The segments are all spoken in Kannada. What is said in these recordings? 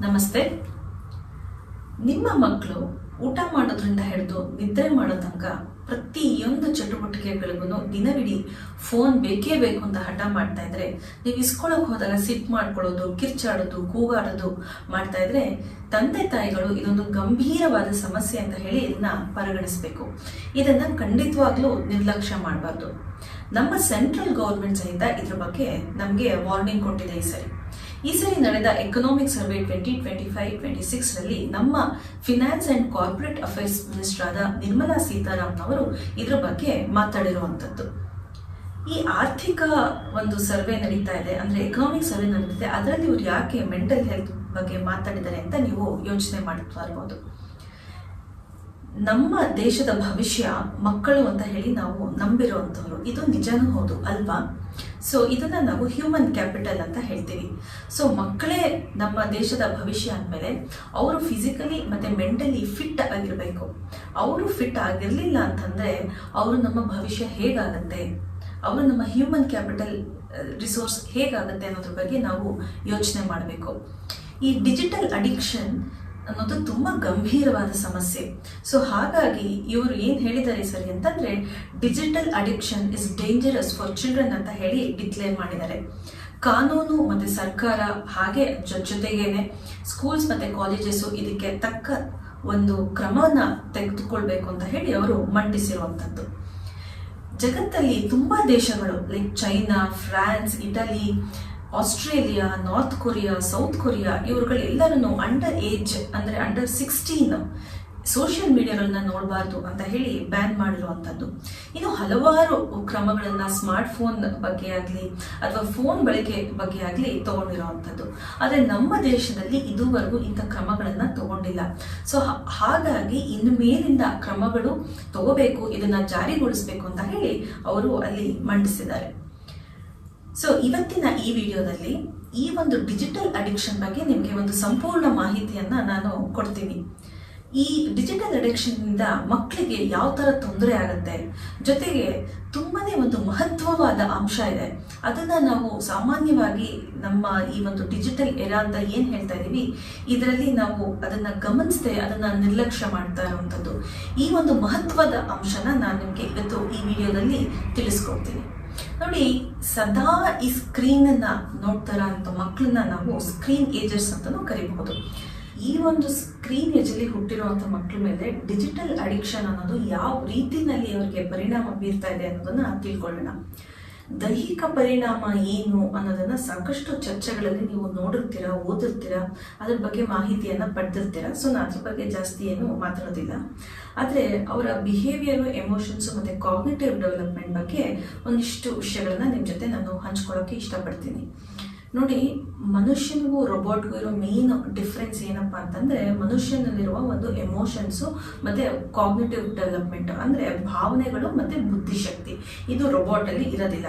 ನಮಸ್ತೆ. ನಿಮ್ಮ ಮಕ್ಕಳು ಊಟ ಮಾಡೋದ್ರಿಂದ ಹಿಡಿದು ನಿದ್ರೆ ಮಾಡೋ ತನಕ ಪ್ರತಿಯೊಂದು ಚಟುವಟಿಕೆಗಳಿಗೂ ದಿನವಿಡೀ ಫೋನ್ ಬೇಕೇ ಬೇಕು ಅಂತ ಹಠ ಮಾಡ್ತಾ ಇದ್ರೆ, ನೀವು ಇಸ್ಕೊಳಕ್ ಹೋದಾಗ ಸಿಟ್ ಮಾಡ್ಕೊಳ್ಳೋದು, ಕಿರ್ಚಾಡೋದು, ಕೂಗಾಡೋದು ಮಾಡ್ತಾ ಇದ್ರೆ ತಂದೆ ತಾಯಿಗಳು ಇದೊಂದು ಗಂಭೀರವಾದ ಸಮಸ್ಯೆ ಅಂತ ಹೇಳಿ ಇದನ್ನ ಪರಿಗಣಿಸಬೇಕು. ಇದನ್ನ ಖಂಡಿತವಾಗ್ಲೂ ನಿರ್ಲಕ್ಷ್ಯ ಮಾಡಬಾರ್ದು. ನಮ್ಮ ಸೆಂಟ್ರಲ್ ಗೌರ್ಮೆಂಟ್ ಸಹಿತ ಇದ್ರ ಬಗ್ಗೆ ನಮಗೆ ವಾರ್ನಿಂಗ್ ಕೊಟ್ಟಿದೆ. ಈ ಸರಿ ನಡೆದ ಎಕನಾಮಿಕ್ ಸರ್ವೆ 2025-26 ರಲ್ಲಿ ನಮ್ಮ finance and corporate affairs minister ಆದ ನಿರ್ಮಲಾ ಸೀತಾರಾಮನ್ ಅವರು ಇದ್ರ ಬಗ್ಗೆ ಮಾತಾಡಿರುವಂಥದ್ದು. ಈ ಆರ್ಥಿಕ ಒಂದು ಸರ್ವೆ ನಡೀತಾ ಇದೆ, ಅಂದ್ರೆ ಎಕನಾಮಿಕ್ ಸರ್ವೆ ನಡೀತಿದೆ, ಅದರಲ್ಲಿ ಇವ್ರು ಯಾಕೆ ಮೆಂಟಲ್ ಹೆಲ್ತ್ ಬಗ್ಗೆ ಮಾತಾಡಿದ್ದಾರೆ ಅಂತ ನೀವು ಯೋಚನೆ ಮಾಡ್ತಾ ಇರಬಹುದು. ನಮ್ಮ ದೇಶದ ಭವಿಷ್ಯ ಮಕ್ಕಳು ಅಂತ ಹೇಳಿ ನಾವು ನಂಬಿರುವಂಥವ್ರು, ಇದು ನಿಜನೂ ಹೌದು ಅಲ್ವಾ? ಸೊ ಇದನ್ನ ನಾವು ಹ್ಯೂಮನ್ ಕ್ಯಾಪಿಟಲ್ ಅಂತ ಹೇಳ್ತೀವಿ. ಸೊ ಮಕ್ಕಳೇ ನಮ್ಮ ದೇಶದ ಭವಿಷ್ಯ ಅಂದಮೇಲೆ ಅವರು ಫಿಸಿಕಲಿ ಮತ್ತೆ ಮೆಂಟಲಿ ಫಿಟ್ ಆಗಿರಬೇಕು. ಅವರು ಫಿಟ್ ಆಗಿರಲಿಲ್ಲ ಅಂತಂದ್ರೆ ಅವರು ನಮ್ಮ ಭವಿಷ್ಯ ಹೇಗಾಗತ್ತೆ, ಅವರು ನಮ್ಮ ಹ್ಯೂಮನ್ ಕ್ಯಾಪಿಟಲ್ ರಿಸೋರ್ಸ್ ಹೇಗಾಗತ್ತೆ ಅನ್ನೋದ್ರ ಬಗ್ಗೆ ನಾವು ಯೋಚನೆ ಮಾಡಬೇಕು. ಈ ಡಿಜಿಟಲ್ ಅಡಿಕ್ಷನ್ ಅನ್ನೋದು ತುಂಬಾ ಗಂಭೀರವಾದ ಸಮಸ್ಯೆ. ಸೊ ಹಾಗಾಗಿ ಇವರು ಏನ್ ಹೇಳಿದ್ದಾರೆ ಸರಿ ಅಂತಂದ್ರೆ, digital addiction is dangerous for children ಅಂತ ಹೇಳಿ ಡಿಕ್ಲೇರ್ ಮಾಡಿದ್ದಾರೆ. ಕಾನೂನು ಮತ್ತೆ ಸರ್ಕಾರ ಹಾಗೆ ಜೊತೆಗೇನೆ ಸ್ಕೂಲ್ಸ್ ಮತ್ತೆ ಕಾಲೇಜಸ್ ಇದಕ್ಕೆ ತಕ್ಕ ಒಂದು ಕ್ರಮವನ್ನ ತೆಗೆದುಕೊಳ್ಬೇಕು ಅಂತ ಹೇಳಿ ಅವರು ಮಂಡಿಸಿರುವಂಥದ್ದು. ಜಗತ್ತಲ್ಲಿ ತುಂಬಾ ದೇಶಗಳು like China, France, Italy, Australia, North Korea, South Korea ಇವರುಗಳೆಲ್ಲರನ್ನು ಅಂಡರ್ ಏಜ್ ಅಂದ್ರೆ ಅಂಡರ್ 16 ಸೋಷಿಯಲ್ ಮೀಡಿಯಾಗಳನ್ನ ನೋಡಬಾರ್ದು ಅಂತ ಹೇಳಿ ಬ್ಯಾನ್ ಮಾಡಿರುವಂಥದ್ದು. ಇನ್ನು ಹಲವಾರು ಕ್ರಮಗಳನ್ನ ಸ್ಮಾರ್ಟ್ ಫೋನ್ ಬಗ್ಗೆ ಆಗಲಿ ಅಥವಾ ಫೋನ್ ಬಳಕೆ ಬಗ್ಗೆ ಆಗಲಿ ತಗೊಂಡಿರುವಂಥದ್ದು. ಆದರೆ ನಮ್ಮ ದೇಶದಲ್ಲಿ ಇದುವರೆಗೂ ಇಂಥ ಕ್ರಮಗಳನ್ನ ತಗೊಂಡಿಲ್ಲ. ಸೊ ಹಾಗಾಗಿ ಇನ್ನು ಮೇಲಿಂದ ಕ್ರಮಗಳು ತಗೋಬೇಕು, ಇದನ್ನ ಜಾರಿಗೊಳಿಸಬೇಕು ಅಂತ ಹೇಳಿ ಅವರು ಅಲ್ಲಿ ಮಂಡಿಸಿದ್ದಾರೆ. ಸೊ ಇವತ್ತಿನ ಈ ವಿಡಿಯೋದಲ್ಲಿ ಈ ಒಂದು ಡಿಜಿಟಲ್ ಅಡಿಕ್ಷನ್ ಬಗ್ಗೆ ನಿಮಗೆ ಒಂದು ಸಂಪೂರ್ಣ ಮಾಹಿತಿಯನ್ನ ನಾನು ಕೊಡ್ತೀನಿ. ಈ ಡಿಜಿಟಲ್ ಅಡಿಕ್ಷನ್ ಇಂದ ಮಕ್ಕಳಿಗೆ ಯಾವ ತರ ತೊಂದರೆ ಆಗುತ್ತೆ, ಜೊತೆಗೆ ತುಂಬಾನೇ ಒಂದು ಮಹತ್ವವಾದ ಅಂಶ ಇದೆ. ಅದನ್ನ ನಾವು ಸಾಮಾನ್ಯವಾಗಿ ನಮ್ಮ ಈ ಒಂದು ಡಿಜಿಟಲ್ ಎರಾ ಅಂತ ಏನ್ ಹೇಳ್ತಾ ಇದೀವಿ, ಇದರಲ್ಲಿ ನಾವು ಅದನ್ನ ಗಮನಿಸದೆ ಅದನ್ನ ನಿರ್ಲಕ್ಷ್ಯ ಮಾಡ್ತಾ ಇರುವಂತದ್ದು. ಈ ಒಂದು ಮಹತ್ವದ ಅಂಶನ ನಾನು ನಿಮ್ಗೆ ಇವತ್ತು ಈ ವಿಡಿಯೋದಲ್ಲಿ ತಿಳಿಸ್ಕೊಡ್ತೀನಿ. ನೋಡಿ, ಸದಾ ಈ ಸ್ಕ್ರೀನ್ ಅನ್ನ ನೋಡ್ತಾರ ಅಂತ ಮಕ್ಕಳನ್ನ ನಾವು ಸ್ಕ್ರೀನ್ ಏಜರ್ಸ್ ಅಂತಾನೂ ಕರಿಬಹುದು. ಈ ಒಂದು ಸ್ಕ್ರೀನ್ ಏಜ್ ಅಲ್ಲಿ ಹುಟ್ಟಿರುವಂತ ಮಕ್ಕಳ ಮೇಲೆ ಡಿಜಿಟಲ್ ಅಡಿಕ್ಷನ್ ಅನ್ನೋದು ಯಾವ ರೀತಿನಲ್ಲಿ ಅವರಿಗೆ ಪರಿಣಾಮ ಬೀರ್ತಾ ಇದೆ ಅನ್ನೋದನ್ನ ತಿಳ್ಕೊಳ್ಳೋಣ. ದೈಹಿಕ ಪರಿಣಾಮ ಏನು ಅನ್ನೋದನ್ನ ಸಾಕಷ್ಟು ಚರ್ಚೆಗಳಲ್ಲಿ ನೀವು ನೋಡಿರ್ತೀರಾ, ಓದಿರ್ತೀರಾ, ಅದ್ರ ಬಗ್ಗೆ ಮಾಹಿತಿಯನ್ನ ಪಡೆದಿರ್ತೀರಾ. ಸೊ ನಾನು ಅದ್ರ ಬಗ್ಗೆ ಜಾಸ್ತಿ ಏನು ಮಾತಾಡೋದಿಲ್ಲ. ಆದರೆ ಅವರ ಬಿಹೇವಿಯರ್, ಎಮೋಷನ್ಸ್ ಮತ್ತೆ ಕಾಗ್ನಿಟಿವ್ ಡೆವಲಪ್ಮೆಂಟ್ ಬಗ್ಗೆ ಒಂದಿಷ್ಟು ವಿಷಯಗಳನ್ನ ನಿಮ್ಮ ಜೊತೆ ನಾನು ಹಂಚ್ಕೊಳ್ಳೋಕೆ ಇಷ್ಟಪಡ್ತೀನಿ. ನೋಡಿ, ಮನುಷ್ಯನಿಗೂ ರೋಬೋಟ್ಗೂ ಇರೋ ಮೇನ್ ಡಿಫ್ರೆನ್ಸ್ ಏನಪ್ಪಾ ಅಂತಂದ್ರೆ, ಮನುಷ್ಯನಲ್ಲಿರುವ ಒಂದು ಎಮೋಷನ್ಸು ಮತ್ತೆ ಕಾಗ್ನಿಟಿವ್ ಡೆವಲಪ್ಮೆಂಟ್ ಅಂದ್ರೆ ಭಾವನೆಗಳು ಮತ್ತೆ ಬುದ್ಧಿಶಕ್ತಿ, ಇದು ರೋಬೋಟ್ ಅಲ್ಲಿ ಇರೋದಿಲ್ಲ.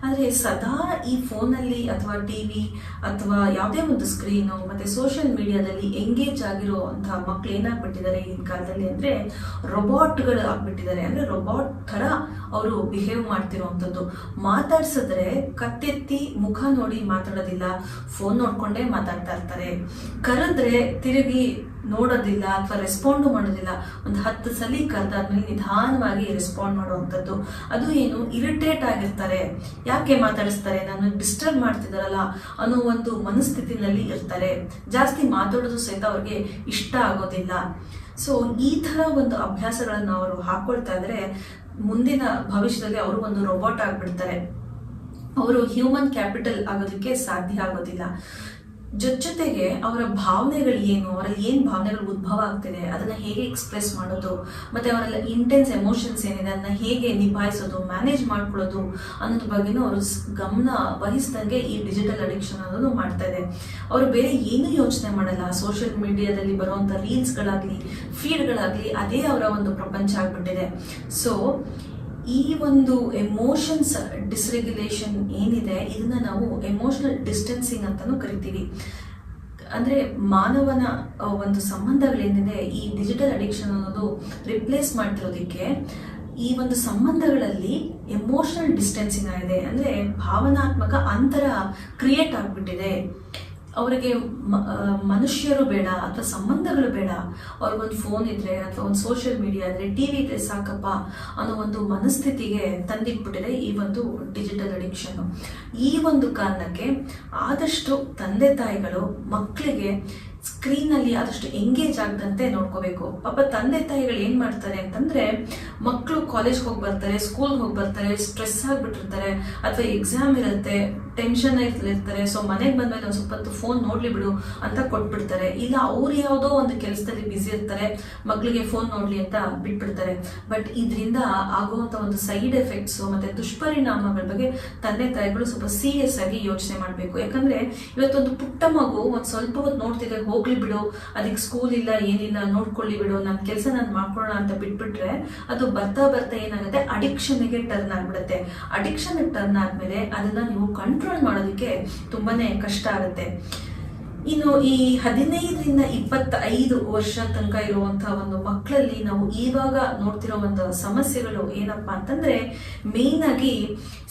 ಆದರೆ ಸದಾ ಈ ಫೋನಲ್ಲಿ ಅಥವಾ ಟಿವಿ ಅಥವಾ ಯಾವುದೇ ಒಂದು ಸ್ಕ್ರೀನು ಮತ್ತೆ ಸೋಷಿಯಲ್ ಮೀಡಿಯಾದಲ್ಲಿ ಎಂಗೇಜ್ ಆಗಿರುವಂತಹ ಮಕ್ಳು ಏನಾಗ್ಬಿಟ್ಟಿದ್ದಾರೆ ಈಗಿನ ಕಾಲದಲ್ಲಿ ಅಂದ್ರೆ ರೋಬೋಟ್ಗಳು ಆಗ್ಬಿಟ್ಟಿದ್ದಾರೆ. ಅಂದ್ರೆ ರೋಬೋಟ್ ತರ ಅವರು ಬಿಹೇವ್ ಮಾಡ್ತಿರುವಂಥದ್ದು. ಮಾತಾಡ್ಸಿದ್ರೆ ಕತ್ತೆತ್ತಿ ಮುಖ ನೋಡಿ ಮಾತಾಡೋದಿಲ್ಲ, ಫೋನ್ ನೋಡ್ಕೊಂಡೇ ಮಾತಾಡ್ತಾ ಇರ್ತಾರೆ. ಕರೆದ್ರೆ ತಿರುಗಿ ನೋಡೋದಿಲ್ಲ ಅಥವಾ ರೆಸ್ಪಾಂಡು ಮಾಡೋದಿಲ್ಲ. ಒಂದು 10 ಸಲ ಕರೆದಾದ್ಮೇಲೆ ನಿಧಾನವಾಗಿ ರೆಸ್ಪಾಂಡ್ ಮಾಡುವಂಥದ್ದು. ಅದು ಏನು, ಇರಿಟೇಟ್ ಆಗಿರ್ತಾರೆ. ಯಾಕೆ ಮಾತಾಡಿಸ್ತಾರೆ, ನಾನು ಡಿಸ್ಟರ್ಬ್ ಮಾಡ್ತಿದಾರಲ್ಲ ಅನ್ನೋ ಒಂದು ಮನಸ್ಥಿತಿನಲ್ಲಿ ಇರ್ತಾರೆ. ಜಾಸ್ತಿ ಮಾತಾಡೋದು ಸಹಿತ ಅವ್ರಿಗೆ ಇಷ್ಟ ಆಗೋದಿಲ್ಲ. ಸೊ ಈ ತರ ಒಂದು ಅಭ್ಯಾಸಗಳನ್ನು ಅವರು ಹಾಕೊಳ್ತಾ ಇದ್ರೆ ಮುಂದಿನ ಭವಿಷ್ಯದಲ್ಲಿ ಅವರು ಒಂದು ರೋಬೋಟ್ ಆಗ್ಬಿಡ್ತಾರೆ. ಅವರು ಹ್ಯೂಮನ್ ಕ್ಯಾಪಿಟಲ್ ಆಗೋದಕ್ಕೆ ಸಾಧ್ಯ ಆಗೋದಿಲ್ಲ. ಜೊತೆಗೆ ಅವರ ಭಾವನೆಗಳು ಏನು, ಅವರಲ್ಲಿ ಏನು ಭಾವನೆಗಳು ಉದ್ಭವ ಆಗ್ತಿದೆ, ಅದನ್ನ ಹೇಗೆ ಎಕ್ಸ್ಪ್ರೆಸ್ ಮಾಡೋದು, ಮತ್ತೆ ಅವರೆಲ್ಲ ಇಂಟೆನ್ಸ್ ಎಮೋಷನ್ಸ್ ಏನಿದೆ ಅದನ್ನ ಹೇಗೆ ನಿಭಾಯಿಸೋದು, ಮ್ಯಾನೇಜ್ ಮಾಡ್ಕೊಳ್ಳೋದು ಅನ್ನೋದ್ರ ಬಗ್ಗೆನೂ ಅವರು ಗಮನ ವಹಿಸಿದಂಗೆ ಈ ಡಿಜಿಟಲ್ ಅಡಿಕ್ಷನ್ ಅನ್ನೋದು ಮಾಡ್ತಾ ಇದೆ. ಅವರು ಬೇರೆ ಏನೂ ಯೋಚನೆ ಮಾಡಲ್ಲ. ಸೋಷಿಯಲ್ ಮೀಡಿಯಾದಲ್ಲಿ ಬರುವಂತ ರೀಲ್ಸ್ಗಳಾಗ್ಲಿ, ಫೀಡ್ಗಳಾಗ್ಲಿ, ಅದೇ ಅವರ ಒಂದು ಪ್ರಪಂಚ ಆಗ್ಬಿಟ್ಟಿದೆ. ಸೊ ಈ ಒಂದು ಎಮೋಷನ್ಸ್ ಡಿಸ್ರೆಗ್ಯುಲೇಷನ್ ಏನಿದೆ, ಇದನ್ನ ನಾವು ಎಮೋಷನಲ್ ಡಿಸ್ಟೆನ್ಸಿಂಗ್ ಅಂತಾನೂ ಕರಿತೀವಿ. ಅಂದ್ರೆ ಮಾನವನ ಒಂದು ಸಂಬಂಧಗಳೇನಿದೆ ಈ ಡಿಜಿಟಲ್ ಅಡಿಕ್ಷನ್ ಅನ್ನೋದು ರಿಪ್ಲೇಸ್ ಮಾಡ್ತಿರೋದಕ್ಕೆ ಈ ಒಂದು ಸಂಬಂಧಗಳಲ್ಲಿ ಎಮೋಷನಲ್ ಡಿಸ್ಟೆನ್ಸಿಂಗ್ ಆಗಿದೆ. ಅಂದ್ರೆ ಭಾವನಾತ್ಮಕ ಅಂತರ ಕ್ರಿಯೇಟ್ ಆಗ್ಬಿಟ್ಟಿದೆ. ಅವರಿಗೆ ಮನುಷ್ಯರು ಬೇಡ ಅಥವಾ ಸಂಬಂಧಗಳು ಬೇಡ, ಅವ್ರಿಗೊಂದು ಫೋನ್ ಇದ್ರೆ ಅಥವಾ ಒಂದು ಸೋಷಿಯಲ್ ಮೀಡಿಯಾ ಇದ್ರೆ, ಟಿವಿ ಇದ್ರೆ ಸಾಕಪ್ಪ ಅನ್ನೋ ಒಂದು ಮನಸ್ಥಿತಿಗೆ ತಂದಿಟ್ಬಿಟ್ಟಿದೆ ಈ ಒಂದು ಡಿಜಿಟಲ್ ಅಡಿಕ್ಷನ್. ಈ ಒಂದು ಕಾರಣಕ್ಕೆ ಆದಷ್ಟು ತಂದೆ ತಾಯಿಗಳು ಮಕ್ಕಳಿಗೆ ಸ್ಕ್ರೀನಲ್ಲಿ ಆದಷ್ಟು ಎಂಗೇಜ್ ಆಗದಂತೆ ನೋಡ್ಕೋಬೇಕು. ಪಾಪ ತಂದೆ ತಾಯಿಗಳು ಏನ್ ಮಾಡ್ತಾರೆ ಅಂತಂದ್ರೆ, ಮಕ್ಕಳು ಕಾಲೇಜ್ಗೆ ಹೋಗಿ ಬರ್ತಾರೆ, ಸ್ಕೂಲ್ಗೆ ಹೋಗಿ ಬರ್ತಾರೆ, ಸ್ಟ್ರೆಸ್ ಆಗಿಬಿಟ್ಟಿರ್ತಾರೆ ಅಥವಾ ಎಕ್ಸಾಮ್ ಇರುತ್ತೆ, ಟೆನ್ಷನ್ ಇರ್ತಾರೆ. ಸೊ ಮನೆಗೆ ಬಂದ್ಮೇಲೆ ಒಂದು ಸ್ವಲ್ಪ ಹೊತ್ತು ಫೋನ್ ನೋಡ್ಲಿ ಬಿಡು ಅಂತ ಕೊಟ್ಬಿಡ್ತಾರೆ. ಇಲ್ಲ ಅವ್ರು ಯಾವುದೋ ಒಂದು ಕೆಲಸದಲ್ಲಿ ಬ್ಯುಸಿ ಇರ್ತಾರೆ, ಮಕ್ಕಳಿಗೆ ಫೋನ್ ನೋಡ್ಲಿ ಅಂತ ಬಿಟ್ಬಿಡ್ತಾರೆ. ಬಟ್ ಇದರಿಂದ ಆಗುವಂತ ಒಂದು ಸೈಡ್ ಎಫೆಕ್ಟ್ಸ್ ಮತ್ತೆ ದುಷ್ಪರಿಣಾಮಗಳ ಬಗ್ಗೆ ತಂದೆ ತಾಯಿಗಳು ಸ್ವಲ್ಪ ಸೀರಿಯಸ್ ಆಗಿ ಯೋಚನೆ ಮಾಡಬೇಕು. ಯಾಕಂದ್ರೆ ಇವತ್ತೊಂದು ಪುಟ್ಟ ಮಗು ಒಂದ್ ಸ್ವಲ್ಪ ಹೊತ್ತು ನೋಡ್ತಿದ್ರೆ ಹೋಗ್ಲಿ ಬಿಡು, ಅದಕ್ಕೆ ಸ್ಕೂಲ್ ಇಲ್ಲ ಏನಿಲ್ಲ, ನೋಡ್ಕೊಳ್ಳಿ ಬಿಡು, ನನ್ನ ಕೆಲಸ ನಾನು ಮಾಡ್ಕೊಳ್ಳೋಣ ಅಂತ ಬಿಟ್ಬಿಟ್ರೆ ಅದು ಬರ್ತಾ ಬರ್ತಾ ಏನಾಗುತ್ತೆ, ಅಡಿಕ್ಷನ್ಗೆ ಟರ್ನ್ ಆಗ್ಬಿಡುತ್ತೆ. ಅಡಿಕ್ಷನ್ ಟರ್ನ್ ಆದ್ಮೇಲೆ ಅದನ್ನ ನೀವು ಕಂಟ್ರೋಲ್ ಮಾಡೋದಕ್ಕೆ ತುಂಬಾನೇ ಕಷ್ಟ ಆಗುತ್ತೆ. ಇನ್ನು ಈ 15ರಿಂದ 25 ವರ್ಷ ತನಕ ಇರುವಂತಹ ಒಂದು ಮಕ್ಕಳಲ್ಲಿ ನಾವು ಇವಾಗ ನೋಡ್ತಿರೋ ಒಂದು ಸಮಸ್ಯೆಗಳು ಏನಪ್ಪಾ ಅಂತಂದ್ರೆ, ಮೇನ್ ಆಗಿ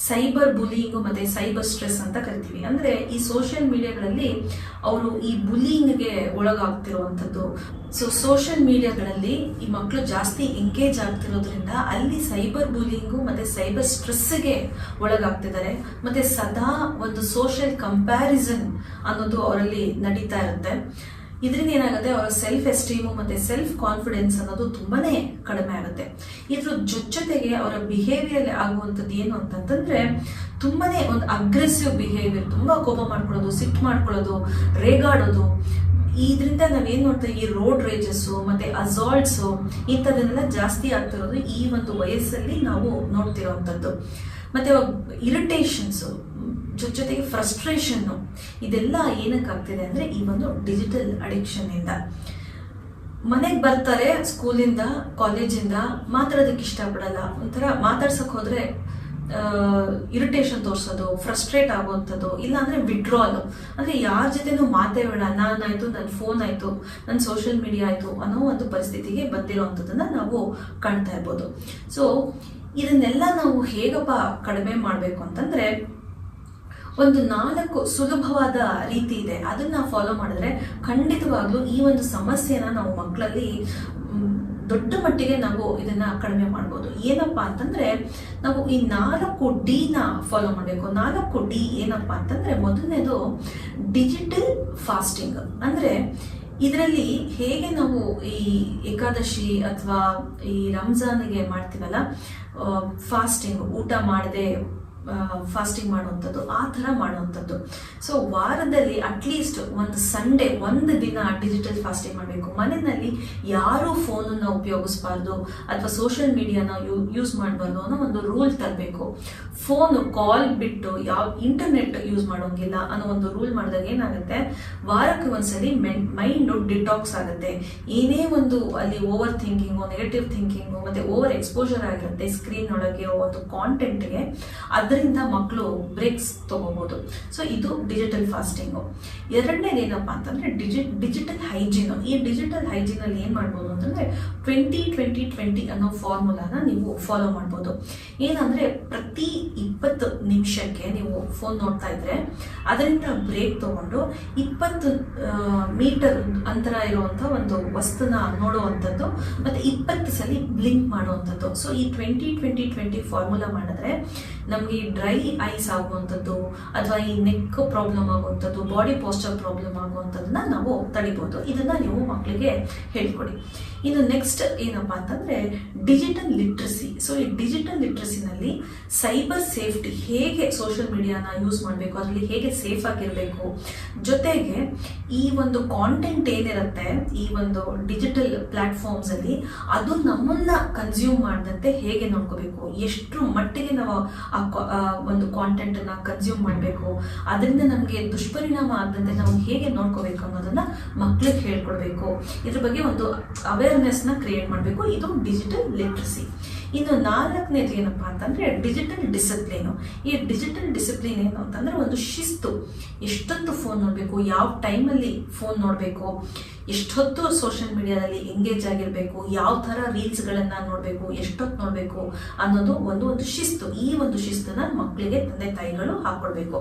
ಸೈಬರ್ ಬುಲಿಂಗ್ ಮತ್ತೆ ಸೈಬರ್ ಸ್ಟ್ರೆಸ್ ಅಂತ ಕರಿತೀವಿ. ಅಂದ್ರೆ ಈ ಸೋಷಿಯಲ್ ಮೀಡಿಯಾಗಳಲ್ಲಿ ಅವರು ಈ ಬುಲಿಂಗ್ಗೆ ಒಳಗಾಗ್ತಿರುವಂಥದ್ದು. ಸೊ ಸೋಷಿಯಲ್ ಮೀಡಿಯಾಗಳಲ್ಲಿ ಈ ಮಕ್ಕಳು ಜಾಸ್ತಿ ಎಂಗೇಜ್ ಆಗ್ತಿರೋದ್ರಿಂದ ಅಲ್ಲಿ ಸೈಬರ್ ಬುಲಿಂಗು ಮತ್ತೆ ಸೈಬರ್ ಸ್ಟ್ರೆಸ್ಗೆ ಒಳಗಾಗ್ತಿದ್ದಾರೆ. ಮತ್ತೆ ಸದಾ ಒಂದು ಸೋಷಿಯಲ್ ಕಂಪ್ಯಾರಿಸನ್ ಅನ್ನೋದು ಅವರಲ್ಲಿ ನಡೀತಾ ಇರುತ್ತೆ. ಇದರಿಂದ ಏನಾಗುತ್ತೆ, ಅವರ ಸೆಲ್ಫ್ ಎಸ್ಟೀಮು ಮತ್ತೆ ಸೆಲ್ಫ್ ಕಾನ್ಫಿಡೆನ್ಸ್ ಅನ್ನೋದು ತುಂಬಾನೇ ಕಡಿಮೆ ಆಗುತ್ತೆ. ಇದ್ರ ಜೊತೆಗೆ ಅವರ ಬಿಹೇವಿಯರ್ ಆಗುವಂಥದ್ದು ಏನು ಅಂತಂದ್ರೆ, ತುಂಬಾನೇ ಒಂದು ಅಗ್ರೆಸಿವ್ ಬಿಹೇವಿಯರ್, ತುಂಬಾ ಕೋಪ ಮಾಡ್ಕೊಳ್ಳೋದು, ಸಿಟ್ಟು ಮಾಡ್ಕೊಳ್ಳೋದು, ರೇಗಾಡೋದು. ಇದರಿಂದ ನಾವೇನ್ ನೋಡ್ತೀವಿ, ಈ ರೋಡ್ ರೇಜಸ್ ಮತ್ತೆ ಅಸಾಲ್ಟ್ಸ್ ಇಂಥದನ್ನೆಲ್ಲ ಜಾಸ್ತಿ ಆಗ್ತಿರೋದು ಈ ಒಂದು ವಯಸ್ಸಲ್ಲಿ ನಾವು ನೋಡ್ತಿರೋವಂಥದ್ದು. ಮತ್ತೆ ಇರಿಟೇಷನ್ಸ್ ಜೊತೆಗೆ ಫ್ರಸ್ಟ್ರೇಷನ್, ಇದೆಲ್ಲ ಏನಕ್ಕಾಗ್ತಿದೆ ಅಂದ್ರೆ ಈ ಒಂದು ಡಿಜಿಟಲ್ ಅಡಿಕ್ಷನ್ ಇಂದ. ಮನೆಗೆ ಬರ್ತಾರೆ ಸ್ಕೂಲಿಂದ ಕಾಲೇಜಿಂದ, ಮಾತಾಡೋದಕ್ಕೆ ಇಷ್ಟಪಡಲ್ಲ, ಒಂಥರ ಮಾತಾಡ್ಸಕ್ ಹೋದ್ರೆ ಇರಿಟೇಷನ್ ತೋರಿಸೋದು, ಫ್ರಸ್ಟ್ರೇಟ್ ಆಗುವಂಥದ್ದು, ಇಲ್ಲ ಅಂದ್ರೆ ವಿಡ್ರಾಲ್, ಅಂದ್ರೆ ಯಾರ ಜೊತೆನೂ ಮಾತೇ ಬೇಡ, ನಾನಾಯ್ತು, ನನ್ನ ಫೋನ್ ಆಯ್ತು, ನನ್ನ ಸೋಷಿಯಲ್ ಮೀಡಿಯಾ ಆಯ್ತು ಅನ್ನೋ ಒಂದು ಪರಿಸ್ಥಿತಿಗೆ ಬಂದಿರುವಂಥದ್ದನ್ನ ನಾವು ಕಾಣ್ತಾ ಇರ್ಬೋದು. ಸೊ ಇದನ್ನೆಲ್ಲ ನಾವು ಹೇಗಪ್ಪ ಕಡಿಮೆ ಮಾಡಬೇಕು ಅಂತಂದ್ರೆ, ಒಂದು 4 ಸುಲಭವಾದ ರೀತಿ ಇದೆ. ಅದನ್ನ ಫಾಲೋ ಮಾಡಿದ್ರೆ ಖಂಡಿತವಾಗ್ಲೂ ಈ ಒಂದು ಸಮಸ್ಯೆನ ನಾವು ಮಕ್ಕಳಲ್ಲಿ ದೊಡ್ಡ ಮಟ್ಟಿಗೆ ನಾವು ಇದನ್ನ ಕಡಿಮೆ ಮಾಡ್ಬೋದು. ಏನಪ್ಪಾ ಅಂತಂದ್ರೆ, ನಾವು ಈ 4D ಫಾಲೋ ಮಾಡಬೇಕು. 4D ಏನಪ್ಪಾ ಅಂತಂದ್ರೆ, ಮೊದಲನೇದು ಡಿಜಿಟಲ್ ಫಾಸ್ಟಿಂಗ್. ಅಂದ್ರೆ ಇದರಲ್ಲಿ ಹೇಗೆ ನಾವು ಈ ಏಕಾದಶಿ ಅಥವಾ ಈ ರಂಜಾನ್ಗೆ ಮಾಡ್ತೀವಲ್ಲ ಫಾಸ್ಟಿಂಗ್, ಊಟ ಮಾಡದೆ ಫಾಸ್ಟಿಂಗ್ ಮಾಡುವಂಥದ್ದು, ಆ ಥರ ಮಾಡುವಂಥದ್ದು. ಸೊ ವಾರದಲ್ಲಿ ಅಟ್ಲೀಸ್ಟ್ ಒಂದು ಸಂಡೇ ಒಂದು ದಿನ ಡಿಜಿಟಲ್ ಫಾಸ್ಟಿಂಗ್ ಮಾಡಬೇಕು. ಮನೆಯಲ್ಲಿ ಯಾರೂ ಫೋನನ್ನು ಉಪಯೋಗಿಸಬಾರ್ದು ಅಥವಾ ಸೋಷಿಯಲ್ ಮೀಡಿಯಾನ ಯೂಸ್ ಮಾಡಬಾರ್ದು ಅನ್ನೋ ಒಂದು ರೂಲ್ ತರಬೇಕು. ಫೋನು ಕಾಲ್ ಬಿಟ್ಟು ಯಾವ ಇಂಟರ್ನೆಟ್ ಯೂಸ್ ಮಾಡೋಂಗಿಲ್ಲ ಅನ್ನೋ ಒಂದು ರೂಲ್ ಮಾಡಿದಾಗ ಏನಾಗುತ್ತೆ, ವಾರಕ್ಕೆ ಒಂದ್ಸಲಿ ಮೈಂಡ್ ಡಿಟಾಕ್ಸ್ ಆಗುತ್ತೆ. ಏನೇ ಒಂದು ಅಲ್ಲಿ ಓವರ್ ಥಿಂಕಿಂಗು, ನೆಗೆಟಿವ್ ಥಿಂಕಿಂಗು ಮತ್ತೆ ಓವರ್ ಎಕ್ಸ್ಪೋಜರ್ ಆಗಿರುತ್ತೆ ಸ್ಕ್ರೀನ್ ಒಳಗೆ ಒಂದು ಕಾಂಟೆಂಟ್ಗೆ, ಅದರಿಂದ ಮಕ್ಕಳು ಬ್ರೇಕ್ಸ್ ತಗೋಬಹುದು. ಸೊ ಇದು ಡಿಜಿಟಲ್ ಫಾಸ್ಟಿಂಗು. ಎರಡನೇದು ಏನಪ್ಪಾ ಅಂತಂದ್ರೆ ಡಿಜಿಟಲ್ ಹೈಜೀನ್. ಈ ಡಿಜಿಟಲ್ ಹೈಜೀನ್ ಅಲ್ಲಿ ಏನ್ ಮಾಡ್ಬೋದು ಅಂತಂದ್ರೆ 20-20-20 ಅನ್ನೋ ಫಾರ್ಮುಲಾನ ನೀವು ಫಾಲೋ ಮಾಡ್ಬೋದು. ಏನಂದ್ರೆ ಪ್ರತಿ 20 ನಿಮಿಷಕ್ಕೆ ನೀವು ಫೋನ್ ನೋಡ್ತಾ ಇದ್ರೆ ಅದರಿಂದ ಬ್ರೇಕ್ ತಗೊಂಡು 20 ಮೀಟರ್ ಅಂತರ ಇರುವಂತ ಒಂದು ವಸ್ತುನ ನೋಡುವಂಥದ್ದು ಮತ್ತೆ 20 ಸಲ ಬ್ಲಿಂಕ್ ಮಾಡುವಂಥದ್ದು. ಸೊ ಈ 20-20-20 ಫಾರ್ಮುಲಾ ಮಾಡಿದ್ರೆ ನಮ್ಗೆ ಡ್ರೈ ಐಸ್ ಆಗುವಂಥದ್ದು ಅಥವಾ ಈ ನೆಕ್ ಪ್ರಾಬ್ಲಮ್ ಆಗುವಂಥದ್ದು, ಬಾಡಿ ಪೋಸ್ಚರ್ ಪ್ರಾಬ್ಲಮ್ ಆಗುವಂಥದ್ದನ್ನ ನಾವು ತಡಿಬಹುದು. ಇದನ್ನ ನೀವು ಮಕ್ಕಳಿಗೆ ಹೇಳ್ಕೊಡಿ. ಇನ್ನು ನೆಕ್ಸ್ಟ್ ಏನಪ್ಪಾ ಅಂತಂದ್ರೆ ಡಿಜಿಟಲ್ ಲಿಟ್ರಸಿ. ಸೊ ಈ ಡಿಜಿಟಲ್ ಲಿಟ್ರಸಿನಲ್ಲಿ ಸೈಬರ್ ಸೇಫ್ಟಿ, ಹೇಗೆ ಸೋಷಿಯಲ್ ಮೀಡಿಯಾನ ಯೂಸ್ ಮಾಡಬೇಕು, ಅದರಲ್ಲಿ ಹೇಗೆ ಸೇಫ್ ಆಗಿರಬೇಕು, ಜೊತೆಗೆ ಈ ಒಂದು ಕಾಂಟೆಂಟ್ ಏನಿರುತ್ತೆ ಈ ಒಂದು ಡಿಜಿಟಲ್ ಪ್ಲಾಟ್ಫಾರ್ಮ್ಸ್ ಅಲ್ಲಿ ಅದು ನಮ್ಮನ್ನ ಕನ್ಸ್ಯೂಮ್ ಮಾಡದಂತೆ ಹೇಗೆ ನೋಡ್ಕೋಬೇಕು, ಎಷ್ಟು ಮಟ್ಟಿಗೆ ನಾವು ಒಂದು ಕಾಂಟೆಂಟ್ ಅನ್ನ ಕನ್ಸ್ಯೂಮ್ ಮಾಡಬೇಕು, ಅದರಿಂದ ನಮಗೆ ದುಷ್ಪರಿಣಾಮ ಆಗದಂತೆ ನಾವು ಹೇಗೆ ನೋಡ್ಕೋಬೇಕು ಅನ್ನೋದನ್ನ ಮಕ್ಕಳಿಗೆ ಹೇಳ್ಕೊಡ್ಬೇಕು. ಇದ್ರ ಬಗ್ಗೆ ಒಂದು ಅವೇರ್ನೆಸ್ ನ ಕ್ರಿಯೇಟ್ ಮಾಡಬೇಕು. ಇದು ಡಿಜಿಟಲ್ ಲಿಟ್ರಸಿ. ಇನ್ನು ನಾಲ್ಕನೇದು ಏನಪ್ಪಾ ಅಂತಂದ್ರೆ ಡಿಜಿಟಲ್ ಡಿಸಿಪ್ಲಿನ್. ಈ ಡಿಜಿಟಲ್ ಡಿಸಿಪ್ಲಿನ್ ಏನು ಅಂತಂದ್ರೆ ಒಂದು ಶಿಸ್ತು. ಎಷ್ಟೊತ್ತು ಫೋನ್ ನೋಡಬೇಕು, ಯಾವ ಟೈಮಲ್ಲಿ ಫೋನ್ ನೋಡಬೇಕು, ಎಷ್ಟೊತ್ತು ಸೋಷಿಯಲ್ ಮೀಡಿಯಾದಲ್ಲಿ ಎಂಗೇಜ್ ಆಗಿರಬೇಕು, ಯಾವ ಥರ ರೀಲ್ಸ್ಗಳನ್ನು ನೋಡಬೇಕು, ಎಷ್ಟೊತ್ತು ನೋಡಬೇಕು ಅನ್ನೋದು ಒಂದು ಶಿಸ್ತು. ಈ ಒಂದು ಶಿಸ್ತನ್ನ ಮಕ್ಕಳಿಗೆ ತಂದೆ ತಾಯಿಗಳು ಹಾಕೊಳ್ಬೇಕು.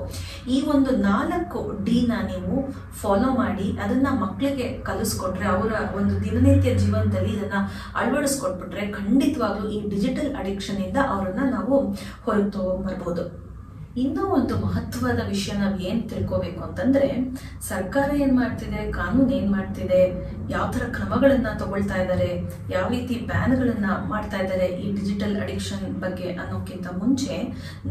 ಈ ಒಂದು 4 ಡಿನ ನೀವು ಫಾಲೋ ಮಾಡಿ ಅದನ್ನ ಮಕ್ಕಳಿಗೆ ಕಲಿಸ್ಕೊಟ್ರೆ, ಅವರ ಒಂದು ದಿನನಿತ್ಯ ಜೀವನದಲ್ಲಿ ಇದನ್ನ ಅಳವಡಿಸ್ಕೊಟ್ಬಿಟ್ರೆ ಖಂಡಿತವಾಗ್ಲೂ ಈ ಡಿಜಿಟಲ್ ಅಡಿಕ್ಷನ್ ಇಂದ ಅವರನ್ನ ನಾವು ಹೊರಗೆ ತಗೊಂಡ್ಬರ್ಬೋದು. ಇನ್ನೂ ಒಂದು ಮಹತ್ವದ ವಿಷಯ ನಾವು ಏನು ತಿಳ್ಕೋಬೇಕು ಅಂತಂದ್ರೆ, ಸರ್ಕಾರ ಏನ್ ಮಾಡ್ತಿದೆ, ಕಾನೂನು ಏನ್ ಮಾಡ್ತಿದೆ, ಯಾವ ಥರ ಕ್ರಮಗಳನ್ನ ತಗೊಳ್ತಾ ಇದ್ದಾರೆ, ಯಾವ ರೀತಿ ಬ್ಯಾನ್ಗಳನ್ನ ಮಾಡ್ತಾ ಇದ್ದಾರೆ ಈ ಡಿಜಿಟಲ್ ಅಡಿಕ್ಷನ್ ಬಗ್ಗೆ ಅನ್ನೋಕ್ಕಿಂತ ಮುಂಚೆ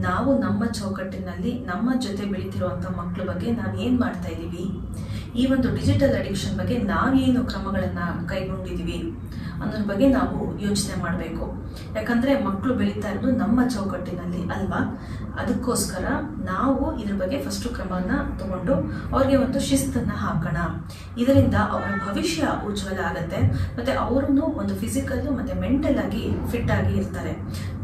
ನಾವು ನಮ್ಮ ಚೌಕಟ್ಟಿನಲ್ಲಿ ನಮ್ಮ ಜೊತೆ ಬೆಳೀತಿರುವಂಥ ಮಕ್ಕಳ ಬಗ್ಗೆ ನಾವು ಏನು ಮಾಡ್ತಾ ಇದ್ದೀವಿ, ಈ ಒಂದು ಡಿಜಿಟಲ್ ಅಡಿಕ್ಷನ್ ಬಗ್ಗೆ ನಾವೇನು ಕ್ರಮಗಳನ್ನ ಕೈಗೊಂಡಿದ್ದೀವಿ ಅನ್ನೋದ್ರ ಬಗ್ಗೆ ನಾವು ಯೋಚನೆ ಮಾಡಬೇಕು. ಯಾಕಂದ್ರೆ ಮಕ್ಕಳು ಬೆಳೀತಾ ಇರೋದು ನಮ್ಮ ಚೌಕಟ್ಟಿನಲ್ಲಿ ಅಲ್ವಾ. ಅದಕ್ಕೋಸ್ಕರ ನಾವು ಇದ್ರ ಬಗ್ಗೆ ಫಸ್ಟ್ ಕ್ರಮನ ತಗೊಂಡು ಅವ್ರಿಗೆ ಒಂದು ಶಿಸ್ತನ್ನ ಹಾಕೋಣ. ಇದರಿಂದ ಅವರ ಭವಿಷ್ಯ ಉಜ್ವಲ ಆಗುತ್ತೆ, ಮತ್ತೆ ಅವರನ್ನು ಒಂದು ಫಿಸಿಕಲ್ ಮತ್ತೆ ಮೆಂಟಲ್ ಆಗಿ ಫಿಟ್ ಆಗಿ ಇರ್ತಾರೆ.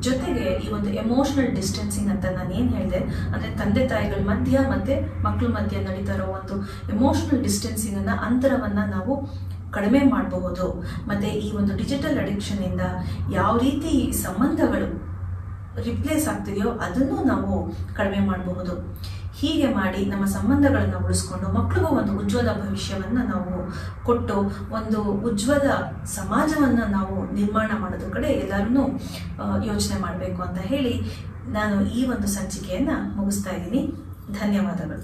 ಜೊತೆಗೆ ಈ ಒಂದು ಎಮೋಷನಲ್ ಡಿಸ್ಟೆನ್ಸಿಂಗ್ ಅಂತ ನಾನು ಏನು ಹೇಳಿದೆ, ಅಂದ್ರೆ ತಂದೆ ತಾಯಿಗಳ ಮಧ್ಯ ಮತ್ತೆ ಮಕ್ಕಳ ಮಧ್ಯ ನಡೀತಾ ಇರೋ ಒಂದು ಎಮೋಷನಲ್ ಡಿಸ್ಟೆನ್ಸಿಂಗ್ ಅನ್ನ, ಅಂತರವನ್ನ ನಾವು ಕಡಿಮೆ ಮಾಡಬಹುದು. ಮತ್ತೆ ಈ ಒಂದು ಡಿಜಿಟಲ್ ಅಡಿಕ್ಷನ್ ಇಂದ ಯಾವ ರೀತಿ ಸಂಬಂಧಗಳು ರಿಪ್ಲೇಸ್ ಆಗ್ತಿದೆಯೋ ಅದನ್ನು ನಾವು ಕಡಿಮೆ ಮಾಡಬಹುದು. ಹೀಗೆ ಮಾಡಿ ನಮ್ಮ ಸಂಬಂಧಗಳನ್ನು ಉಳಿಸ್ಕೊಂಡು ಮಕ್ಕಳಿಗೂ ಒಂದು ಉಜ್ವಲ ಭವಿಷ್ಯವನ್ನ ನಾವು ಕೊಟ್ಟು ಒಂದು ಉಜ್ವಲ ಸಮಾಜವನ್ನ ನಾವು ನಿರ್ಮಾಣ ಮಾಡೋದ್ರ ಕಡೆ ಎಲ್ಲರೂ ಯೋಚನೆ ಮಾಡಬೇಕು ಅಂತ ಹೇಳಿ ನಾನು ಈ ಒಂದು ಸಂಚಿಕೆಯನ್ನ ಮುಗಿಸ್ತಾ ಇದ್ದೀನಿ. ಧನ್ಯವಾದಗಳು.